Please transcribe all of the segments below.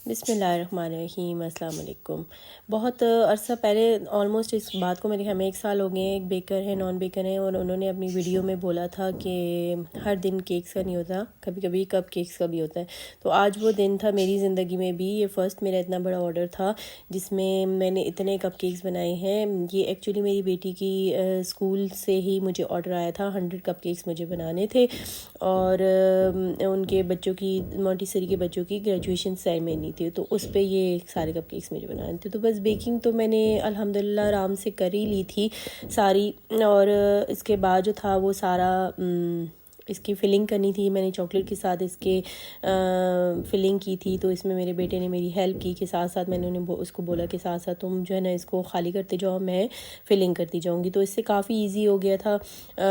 बिस्मिल्लाहिर्रहमानिर्रहीम, अस्सलाम वालेकुम। बहुत अरसा पहले ऑलमोस्ट इस बात को मेरे ख्याल में 1 साल हो गए हैं। एक बेकर है, नॉन बेकर है, और उन्होंने अपनी वीडियो में बोला था कि हर दिन केक्स का नहीं होता, कभी कभी कप केक्स का भी होता है। तो आज वो दिन था मेरी ज़िंदगी में भी। ये फ़र्स्ट मेरा इतना बड़ा ऑर्डर था जिसमें मैंने इतने कप केक्स बनाए हैं। ये एक्चुअली मेरी बेटी की स्कूल से ही मुझे ऑर्डर आया था। 100 कप केक्स मुझे बनाने थे, और उनके बच्चों की, मॉन्टेसरी के बच्चों की ग्रेजुएशन सेरेमनी थी, तो उस पे ये सारे कपकेक्स मुझे बनाने थे। तो बस बेकिंग तो मैंने अल्हम्दुलिल्लाह आराम से कर ही ली थी सारी। और इसके बाद जो था वो सारा इसकी फ़िलिंग करनी थी। मैंने चॉकलेट के साथ इसके फ़िलिंग की थी। तो इसमें मेरे बेटे ने मेरी हेल्प की कि साथ साथ मैंने उन्हें उसको बोला कि साथ साथ तुम जो है ना इसको खाली करते जाओ, मैं फ़िलिंग करती जाऊँगी। तो इससे काफ़ी इजी हो गया था।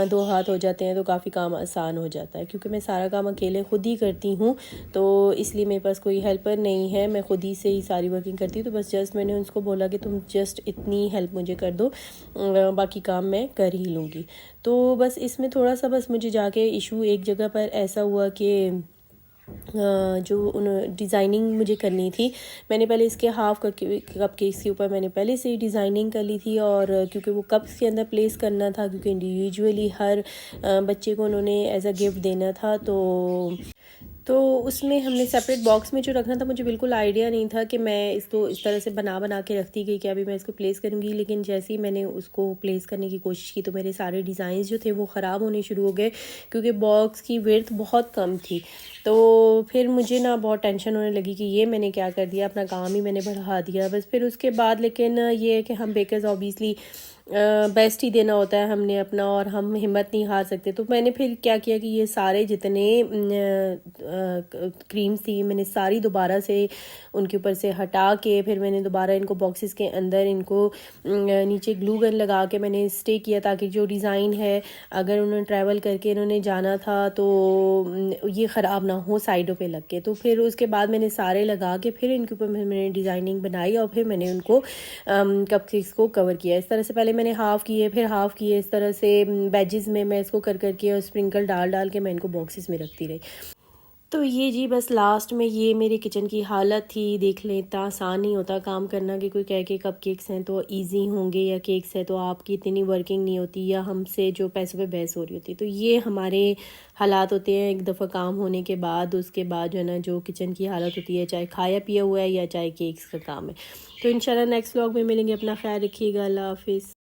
2 हाथ हो जाते हैं तो काफ़ी काम आसान हो जाता है, क्योंकि मैं सारा काम अकेले ख़ुद ही करती हूँ। तो इसलिए मेरे पास कोई हेल्पर नहीं है, मैं ख़ुद ही से ही सारी वर्किंग करती हूँ। तो बस जस्ट मैंने उसको बोला कि तुम जस्ट इतनी हेल्प मुझे कर दो, बाकी काम मैं कर ही लूँगी। तो बस इसमें थोड़ा सा बस मुझे जाके इशू एक जगह पर ऐसा हुआ कि जो उन डिज़ाइनिंग मुझे करनी थी, मैंने पहले इसके हाफ़ कप केक्स के ऊपर मैंने पहले से ही डिज़ाइनिंग कर ली थी। और क्योंकि वो कप्स के अंदर प्लेस करना था, क्योंकि इंडिविजुअली हर बच्चे को उन्होंने एज अ गिफ्ट देना था, तो उसमें हमने सेपरेट बॉक्स में जो रखना था, मुझे बिल्कुल आइडिया नहीं था कि मैं इसको इस तरह से बना के रखती गई कि अभी मैं इसको प्लेस करूँगी। लेकिन जैसे ही मैंने उसको प्लेस करने की कोशिश की तो मेरे सारे डिज़ाइंस जो थे वो ख़राब होने शुरू हो गए, क्योंकि बॉक्स की विड्थ बहुत कम थी। तो फिर मुझे ना बहुत टेंशन होने लगी कि ये मैंने क्या कर दिया, अपना काम ही मैंने बढ़ा दिया बस। फिर उसके बाद लेकिन ये है कि हम बेकर्स ऑब्वियसली बेस्ट ही देना होता है हमने अपना, और हम हिम्मत नहीं हार सकते। तो मैंने फिर क्या किया कि ये सारे जितने क्रीम्स थी मैंने सारी दोबारा से उनके ऊपर से हटा के, फिर मैंने दोबारा इनको बॉक्सेस के अंदर इनको नीचे ग्लू गन लगा के मैंने स्टे किया, ताकि जो डिज़ाइन है अगर उन्होंने ट्रैवल करके इन्होंने जाना था तो ये ख़राब ना हो साइडों पे लग के। तो फिर उसके बाद मैंने सारे लगा के फिर इनके ऊपर मैंने डिज़ाइनिंग बनाई, और फिर मैंने उनको कपकेक्स को कवर किया। इस तरह से पहले मैंने हाफ़ किए, फिर हाफ़ किए, इस तरह से वेजेस में मैं इसको कर करके और स्प्रिंकल डाल के मैं इनको बॉक्सेस में रखती रही। तो ये जी बस लास्ट में ये मेरे किचन की हालत थी। देख लें, इतना आसान नहीं होता काम करना कि कोई कह के कपकेक्स हैं तो इजी होंगे, या केक्स है तो आपकी इतनी वर्किंग नहीं होती, या हमसे जो पैसों पे बहस हो रही होती। तो ये हमारे हालात होते हैं एक दफ़ा काम होने के बाद। उसके बाद जो है ना जो किचन की हालत होती है, चाहे खाया पिया हुआ है या चाहे केक्स का काम है। तो इंशाल्लाह नेक्स्ट व्लॉग में मिलेंगे। अपना ख्याल रखिएगा। अल्लाह हाफिज़।